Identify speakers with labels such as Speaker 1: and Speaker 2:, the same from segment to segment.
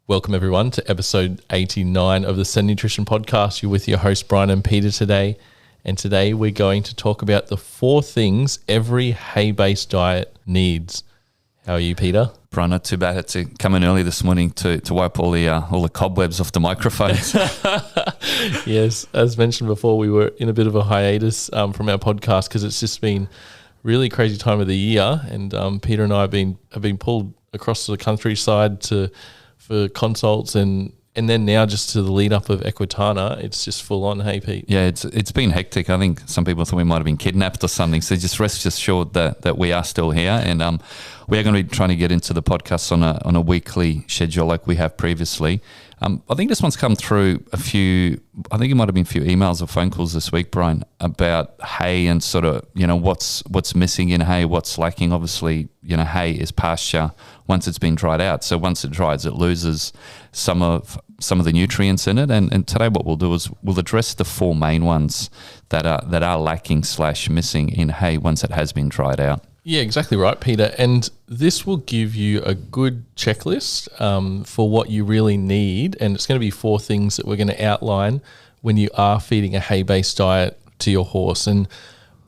Speaker 1: Welcome everyone to episode 89 of the CEN Nutrition podcast. You're with your host Bryan and Peter today. And today we're going to talk about the 4 things every hay-based diet needs. How are you, Peter?
Speaker 2: Brian, not too bad. I had to come in early this morning to wipe all the cobwebs off the microphones.
Speaker 1: Yes, as mentioned before, we were in a bit of a hiatus from our podcast because it's just been really crazy time of the year. And Peter and I have been pulled across the countryside for consults and then now just to the lead up of Equitana, it's just full on, hey Pete.
Speaker 2: Yeah, it's been hectic. I think some people thought we might have been kidnapped or something. So just rest assured that we are still here, and we are going to be trying to get into the podcast on a weekly schedule like we have previously. I think this one's come through I think it might have been a few emails or phone calls this week, Brian, about hay and sort of, what's missing in hay, what's lacking. Obviously, hay is pasture once it's been dried out. So once it dries, it loses some of the nutrients in it. And today what we'll do is we'll address the 4 main ones that are lacking / missing in hay once it has been dried out.
Speaker 1: Yeah, exactly right, Peter. And this will give you a good checklist for what you really need. And it's going to be 4 things that we're going to outline when you are feeding a hay-based diet to your horse. And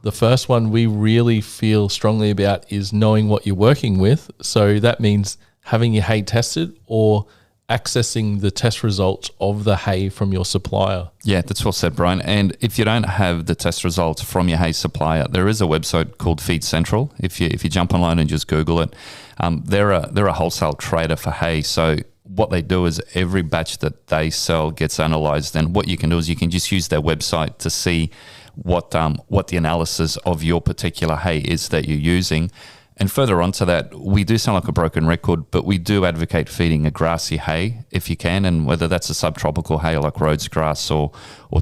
Speaker 1: the first one we really feel strongly about is knowing what you're working with. So that means having your hay tested or accessing the test results of the hay from your supplier.
Speaker 2: Yeah, that's well said, Brian. And if you don't have the test results from your hay supplier, there is a website called Feed Central. If you jump online and just Google it, they're a wholesale trader for hay. So what they do is every batch that they sell gets analyzed, and what you can do is you can just use their website to see what the analysis of your particular hay is that you're using. And further on to that, we do sound like a broken record, but we do advocate feeding a grassy hay if you can, and whether that's a subtropical hay like Rhodes grass or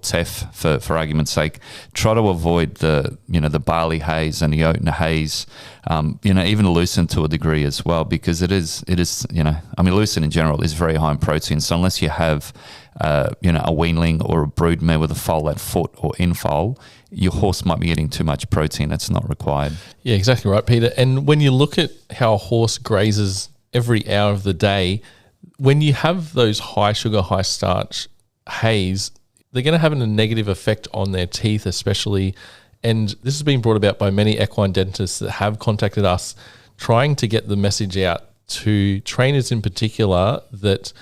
Speaker 2: teff for argument's sake. Try to avoid the barley hays and the oat hays, even lucerne to a degree as well, because it is lucerne in general is very high in protein. So unless you have a weanling or a brood mare with a foal at foot or infoal, your horse might be getting too much protein that's not required.
Speaker 1: Yeah, exactly right, Peter. And when you look at how a horse grazes every hour of the day, when you have those high sugar, high starch hays, they're going to have a negative effect on their teeth especially. And this has been brought about by many equine dentists that have contacted us trying to get the message out to trainers in particular that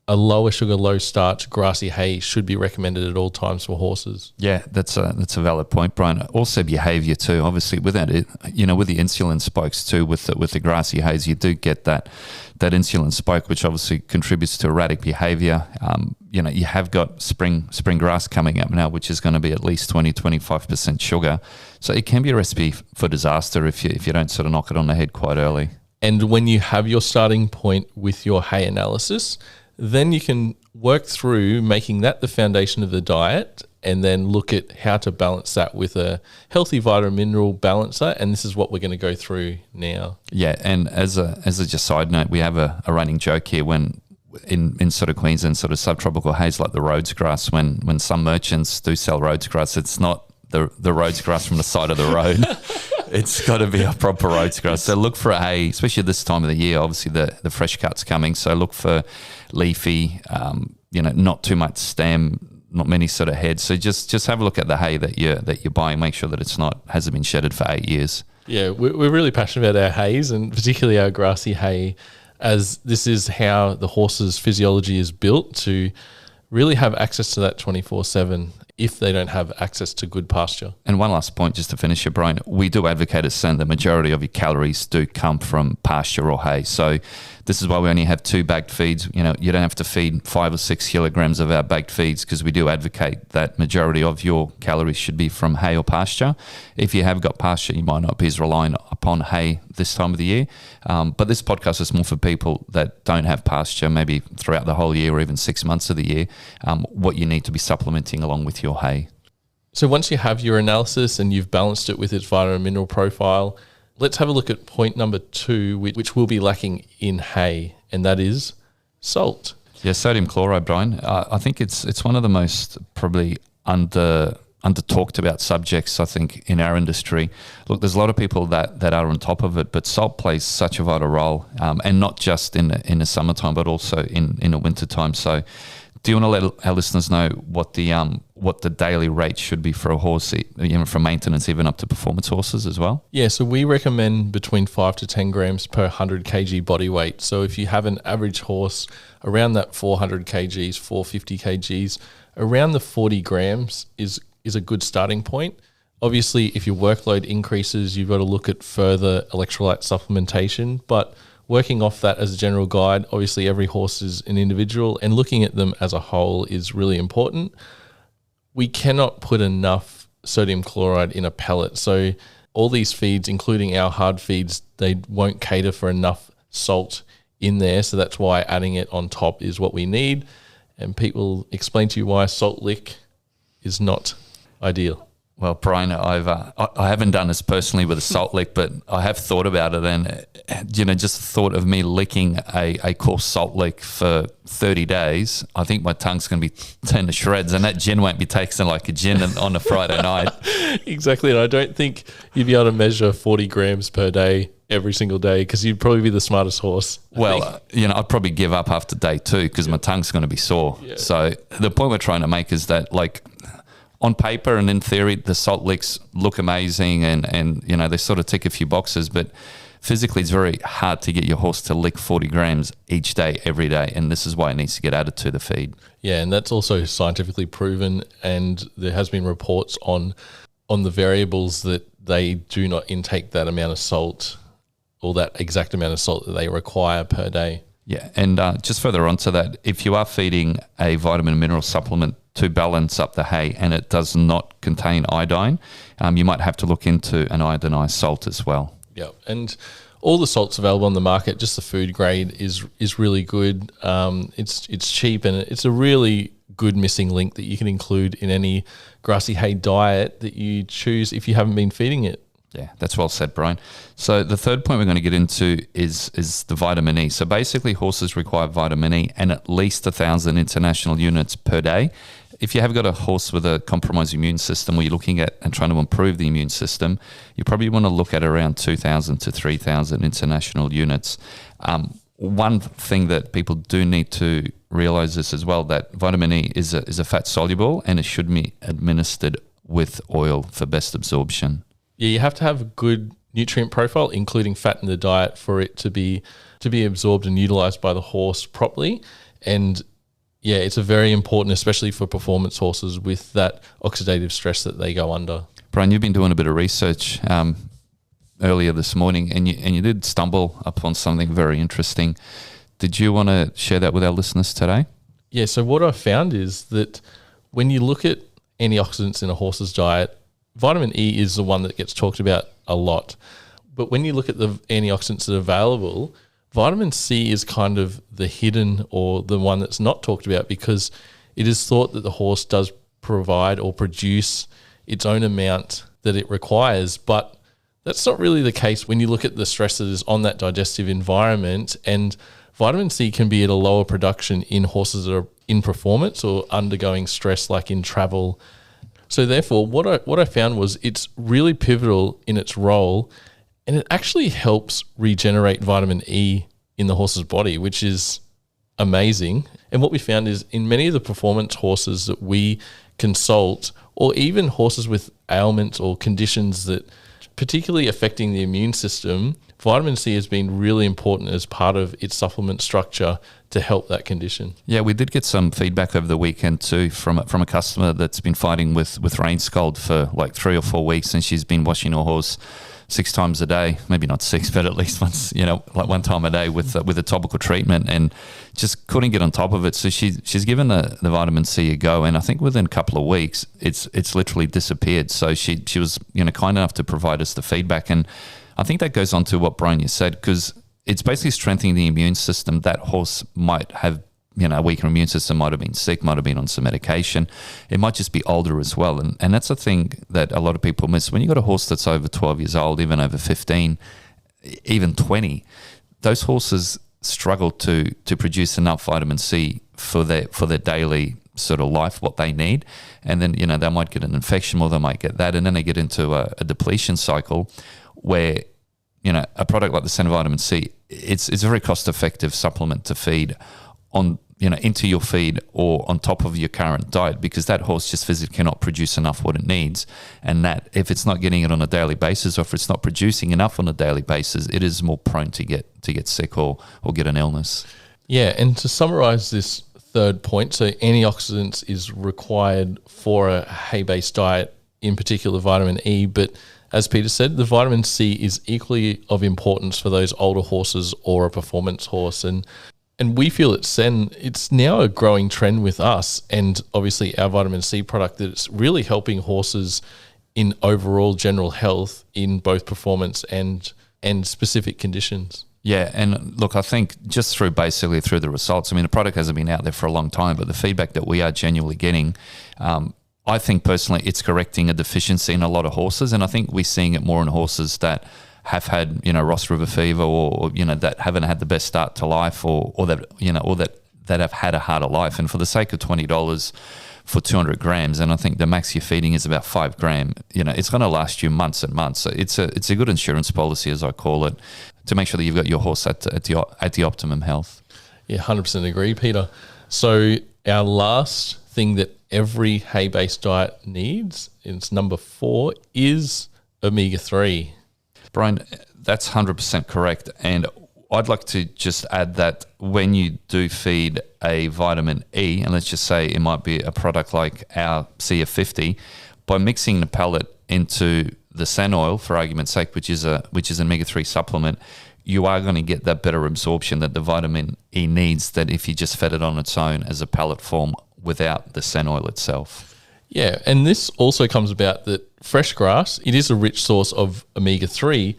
Speaker 1: a lower sugar, low starch grassy hay should be recommended at all times for horses.
Speaker 2: Yeah, that's a valid point, Brian. Also behaviour too. Obviously, with that, with the insulin spikes too, with the grassy hays, you do get that insulin spike, which obviously contributes to erratic behaviour. You have got spring grass coming up now, which is going to be at least 20-25% sugar. So it can be a recipe for disaster if you don't sort of knock it on the head quite early.
Speaker 1: And when you have your starting point with your hay analysis, then you can work through making that the foundation of the diet and then look at how to balance that with a healthy vitamin mineral balancer. And this is what we're going to go through now.
Speaker 2: Yeah, and as a just side note, we have a running joke here when in sort of Queensland, sort of subtropical hays like the Rhodes grass, when some merchants do sell Rhodes grass, it's not the Rhodes grass from the side of the road. It's got to be a proper Rhodes grass. So look for a hay, especially this time of the year. Obviously, the fresh cut's coming. So look for leafy, not too much stem, not many sort of heads. So just have a look at the hay that you're buying. Make sure that hasn't been shedded for 8 years.
Speaker 1: Yeah, we're really passionate about our hays, and particularly our grassy hay, as this is how the horse's physiology is built to really have access to that 24/7 if they don't have access to good pasture.
Speaker 2: And one last point just to finish here, Brian, we do advocate at CEN the majority of your calories do come from pasture or hay. So this is why we only have 2 bagged feeds. You don't have to feed 5 or 6 kilograms of our bagged feeds, because we do advocate that majority of your calories should be from hay or pasture. If you have got pasture, you might not be as reliant upon hay this time of the year. But this podcast is more for people that don't have pasture, maybe throughout the whole year or even 6 months of the year, what you need to be supplementing along with your hay.
Speaker 1: So once you have your analysis and you've balanced it with its vitamin mineral profile, let's have a look at point number 2, which will be lacking in hay, and that is salt.
Speaker 2: Yeah, sodium chloride, Brian. I think it's one of the most probably under talked about subjects, I think, in our industry. Look, there's a lot of people that are on top of it, but salt plays such a vital role, and not just in the summertime, but also in the wintertime. So do you want to let our listeners know what the daily rate should be for a horse, for maintenance, even up to performance horses as well?
Speaker 1: Yeah, so we recommend between 5 to 10 grams per 100 kg body weight. So if you have an average horse around that 400 kgs, 450 kgs, around the 40 grams is a good starting point. Obviously, if your workload increases, you've got to look at further electrolyte supplementation, but working off that as a general guide, obviously every horse is an individual, and looking at them as a whole is really important. We cannot put enough sodium chloride in a pellet. So all these feeds, including our hard feeds, they won't cater for enough salt in there. So that's why adding it on top is what we need. And Pete will explain to you why salt lick is not ideal.
Speaker 2: Well, Bryan, I haven't done this personally with a salt lick, but I have thought about it, and just thought of me licking a coarse salt lick for 30 days. I think my tongue's going to be turned to shreds, and that gin won't be tasting like a gin on a Friday night.
Speaker 1: Exactly, and I don't think you'd be able to measure 40 grams per day every single day, because you'd probably be the smartest horse.
Speaker 2: Well, I'd probably give up after day 2 because my tongue's going to be sore. Yeah. So the point we're trying to make is that, like, on paper and in theory, the salt licks look amazing and they sort of tick a few boxes, but physically it's very hard to get your horse to lick 40 grams each day, every day, and this is why it needs to get added to the feed. Yeah,
Speaker 1: and that's also scientifically proven, and there has been reports on the variables that they do not intake that amount of salt, or that exact amount of salt that they require per day.
Speaker 2: Yeah, and just further on to that, if you are feeding a vitamin and mineral supplement to balance up the hay and it does not contain iodine, you might have to look into an iodinized salt as well.
Speaker 1: Yeah, and all the salts available on the market, just the food grade, is really good. It's cheap, and it's a really good missing link that you can include in any grassy hay diet that you choose if you haven't been feeding it.
Speaker 2: Yeah, that's well said, Bryan. So the third point we're going to get into is the vitamin E. So basically, horses require vitamin E and at least 1,000 international units per day. If you have got a horse with a compromised immune system, or you're looking at and trying to improve the immune system, you probably want to look at around 2,000 to 3,000 international units. One thing that people do need to realize is as well that vitamin E is a fat soluble, and it should be administered with oil for best absorption.
Speaker 1: Yeah, you have to have a good nutrient profile, including fat in the diet, for it to be absorbed and utilized by the horse properly. And yeah, it's a very important, especially for performance horses with that oxidative stress that they go under.
Speaker 2: Bryan, you've been doing a bit of research earlier this morning, and you did stumble upon something very interesting. Did you want to share that with our listeners today?
Speaker 1: Yeah, so what I found is that when you look at antioxidants in a horse's diet, vitamin E is the one that gets talked about a lot. But when you look at the antioxidants that are available, vitamin C is kind of the hidden, or the one that's not talked about, because it is thought that the horse does provide or produce its own amount that it requires. But that's not really the case when you look at the stress that is on that digestive environment. And vitamin C can be at a lower production in horses that are in performance or undergoing stress, like in travel. So therefore, what I found was it's really pivotal in its role, and it actually helps regenerate vitamin E in the horse's body, which is amazing. And what we found is in many of the performance horses that we consult, or even horses with ailments or conditions that particularly affecting the immune system, vitamin C has been really important as part of its supplement structure to help that condition.
Speaker 2: Yeah, we did get some feedback over the weekend too from a customer that's been fighting with rain scald for like 3 or 4 weeks, and she's been washing her horse 6 times a day, maybe not 6, but at least once, like 1 time a day with a topical treatment, and just couldn't get on top of it. So she's given the vitamin C a go, and I think within a couple of weeks, it's literally disappeared. So she was kind enough to provide us the feedback, and I think that goes on to what Bryan you said, because it's basically strengthening the immune system. That horse might have a weaker immune system, might have been sick, might have been on some medication. It might just be older as well. And that's the thing that a lot of people miss. When you've got a horse that's over 12 years old, even over 15, even 20, those horses struggle to produce enough vitamin C for their daily sort of life, what they need. And then, they might get an infection or they might get that. And then they get into a depletion cycle where, a product like the CEN Vitamin C, it's a very cost-effective supplement to feed on, into your feed or on top of your current diet, because that horse just physically cannot produce enough what it needs. And that if it's not getting it on a daily basis, or if it's not producing enough on a daily basis, it is more prone to get sick or get an illness.
Speaker 1: Yeah, and to summarize this third point, so antioxidants is required for a hay-based diet, in particular vitamin E, but as Peter said, the vitamin C is equally of importance for those older horses or a performance horse. And we feel at CEN, it's now a growing trend with us and obviously our vitamin C product that it's really helping horses in overall general health in both performance and specific conditions.
Speaker 2: Yeah, and look, I think just through the results, the product hasn't been out there for a long time, but the feedback that we are genuinely getting, I think personally it's correcting a deficiency in a lot of horses, and I think we're seeing it more in horses that have had, Ross River fever or that haven't had the best start to life or that have had a harder life. And for the sake of $20 for 200 grams, and I think the max you're feeding is about 5 gram, it's going to last you months and months. So it's a good insurance policy, as I call it, to make sure that you've got your horse at the optimum health.
Speaker 1: Yeah, 100% agree, Peter. So our last thing that every hay-based diet needs, it's number 4, is omega-3.
Speaker 2: Bryan, that's 100% correct. And I'd like to just add that when you do feed a vitamin E, and let's just say it might be a product like our CF50, by mixing the pellet into the CEN oil, for argument's sake, which is an omega-3 supplement, you are going to get that better absorption that the vitamin E needs than if you just fed it on its own as a pellet form without the CEN oil itself.
Speaker 1: Yeah, and this also comes about that fresh grass, it is a rich source of omega-3,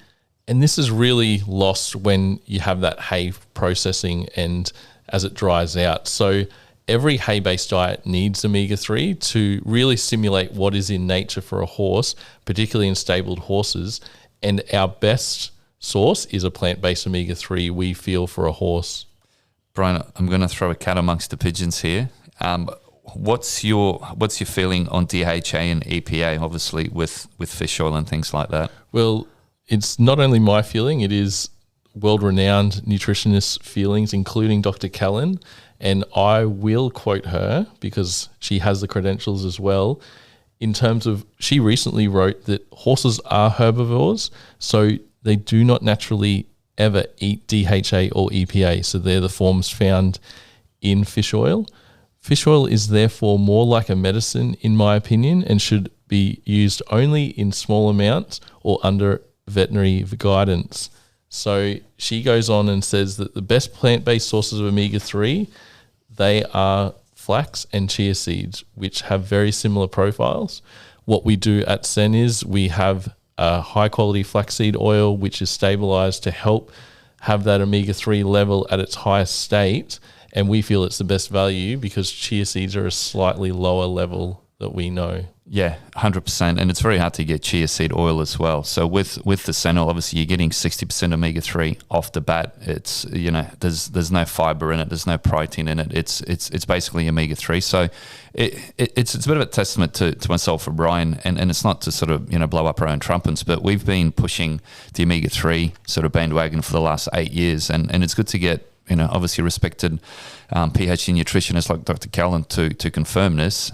Speaker 1: and this is really lost when you have that hay processing and as it dries out. So every hay-based diet needs omega-3 to really simulate what is in nature for a horse, particularly in stabled horses, and our best source is a plant-based omega-3 we feel for a horse.
Speaker 2: Bryan, I'm going to throw a cat amongst the pigeons here. What's your feeling on DHA and EPA, obviously with fish oil and things like that?
Speaker 1: Well, it's not only my feeling, it is world-renowned nutritionist feelings, including Dr. Callan, and I will quote her because she has the credentials as well. In terms of, she recently wrote that horses are herbivores, so they do not naturally ever eat DHA or EPA, so they're the forms found in fish oil. Fish oil is therefore more like a medicine, in my opinion, and should be used only in small amounts or under veterinary guidance. So she goes on and says that the best plant-based sources of omega-3, they are flax and chia seeds, which have very similar profiles. What we do at CEN is we have a high-quality flaxseed oil, which is stabilized to help have that omega-3 level at its highest state, and we feel it's the best value because chia seeds are a slightly lower level that we know.
Speaker 2: Yeah, 100%. And it's very hard to get chia seed oil as well. So with the CEN oil, obviously you're getting 60% omega-3 off the bat. It's, there's no fiber in it. There's no protein in it. It's basically omega-3. So it's a bit of a testament to myself and Bryan, and it's not to sort of, blow up our own trumpets, but we've been pushing the omega-3 sort of bandwagon for the last 8 years. And it's good to get, obviously respected PhD nutritionist like Dr. Callan to confirm this.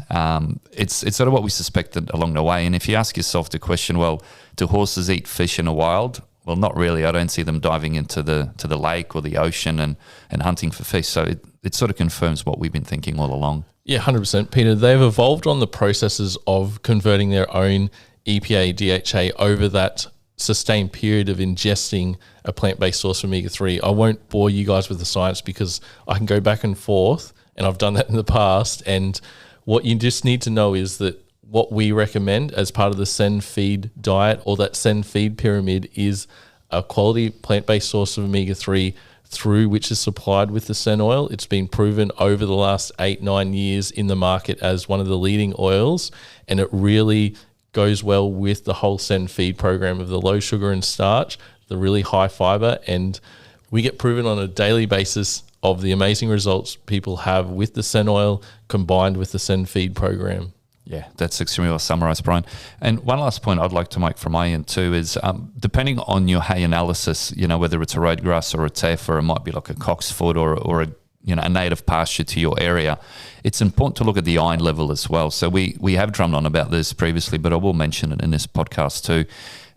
Speaker 2: It's sort of what we suspected along the way. And if you ask yourself the question, well, do horses eat fish in the wild? Well, not really. I don't see them diving into the lake or the ocean and hunting for fish. So it sort of confirms what we've been thinking all along. Yeah,
Speaker 1: 100%, Peter. They've evolved on the processes of converting their own EPA, DHA over that sustained period of ingesting a plant-based source of omega-3. I won't bore you guys with the science because I can go back and forth, and I've done that in the past. And what you just need to know is that what we recommend as part of the CEN feed diet or that CEN feed pyramid is a quality plant-based source of omega-3 through which is supplied with the CEN oil. It's been proven over the last 8-9 years in the market as one of the leading oils, and it really goes well with the whole CEN feed program of the low sugar and starch, the really high fiber, and we get proven on a daily basis of the amazing results people have with the CEN oil combined with the CEN feed program.
Speaker 2: Yeah, that's extremely well summarised, Brian. And one last point I'd like to make from my end too is depending on your hay analysis, whether it's a road grass or a teff, or it might be like a cocksfoot or a native pasture to your area, it's important to look at the iron level as well. So we have drummed on about this previously, but I will mention it in this podcast too.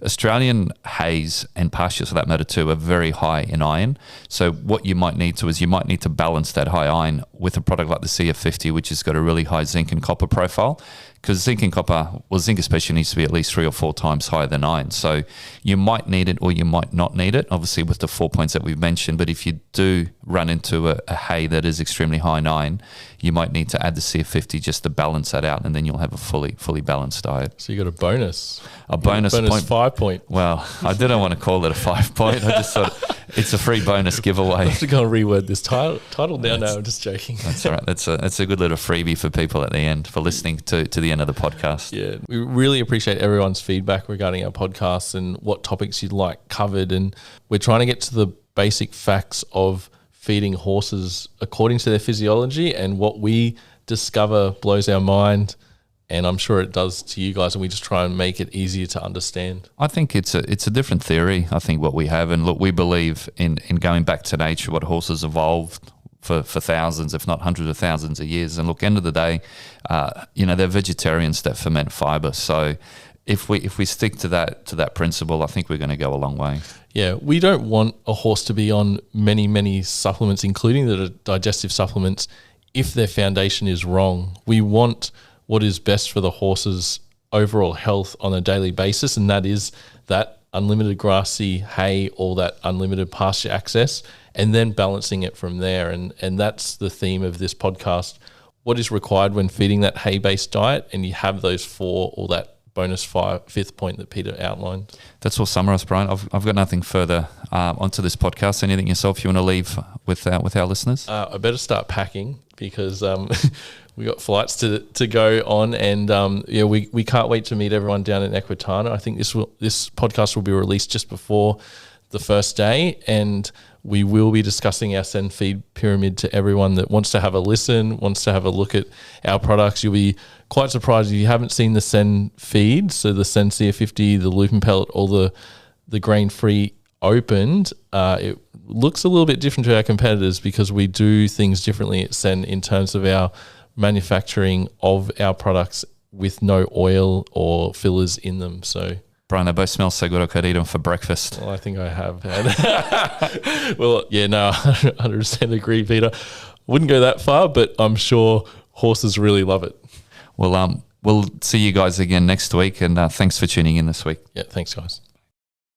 Speaker 2: Australian hays and pastures, for that matter too, are very high in iron. So what you might need to balance that high iron with a product like the CF50, which has got a really high zinc and copper profile. Because zinc and copper, zinc especially, needs to be at least 3 or 4 times higher than iron. So you might need it or you might not need it, obviously with the 4 points that we've mentioned. But if you do run into a hay that is extremely high in iron, you might need to add the CF50 just to balance that out, and then you'll have a fully balanced diet.
Speaker 1: So you got a bonus.
Speaker 2: A bonus point.
Speaker 1: 5 point.
Speaker 2: Well, I didn't want to call it a 5 point. I just thought it's a free bonus giveaway.
Speaker 1: I have to go and reword this title now. No, I'm just joking.
Speaker 2: That's all right. That's a good little freebie for people at the end for listening to the end of the podcast.
Speaker 1: Yeah, we really appreciate everyone's feedback regarding our podcasts and what topics you'd like covered. And we're trying to get to the basic facts of feeding horses according to their physiology, and what we discover blows our mind. And I'm sure it does to you guys, and we just try and make it easier to understand.
Speaker 2: I think it's a different theory, I think, what we have. And look, we believe in going back to nature, what horses evolved for thousands, if not hundreds of thousands of years. And look, end of the day, they're vegetarians that ferment fiber. So if we stick to that principle, I think we're going to go a long way.
Speaker 1: Yeah, we don't want a horse to be on many, many supplements, including the digestive supplements, if their foundation is wrong. We want what is best for the horse's overall health on a daily basis, and that is that unlimited grassy hay or that unlimited pasture access, and then balancing it from there. And that's the theme of this podcast. What is required when feeding that hay-based diet, and you have those 4 or that bonus 5th point that Peter outlined. That's
Speaker 2: all summarised, Brian. I've got nothing further onto this podcast. Anything yourself you want to leave with our listeners?
Speaker 1: I better start packing because we got flights to go on, and we can't wait to meet everyone down in Equitana. I think this podcast will be released just before the first day, and we will be discussing our CEN feed pyramid to everyone that wants to have a listen, wants to have a look at our products. You'll be quite surprised if you haven't seen the CEN feed, so the CEN CF50, the lupin pellet, or the grain-free opened. It looks a little bit different to our competitors because we do things differently at CEN in terms of our manufacturing of our products with no oil or fillers in them. So,
Speaker 2: Brian, they both smell so good I could eat them for breakfast.
Speaker 1: Well, I think I have. Well, yeah, no, 100% agree, Peter. Wouldn't go that far, but I'm sure horses really love it.
Speaker 2: Well, we'll see you guys again next week, and thanks for tuning in this week.
Speaker 1: Yeah, thanks, guys.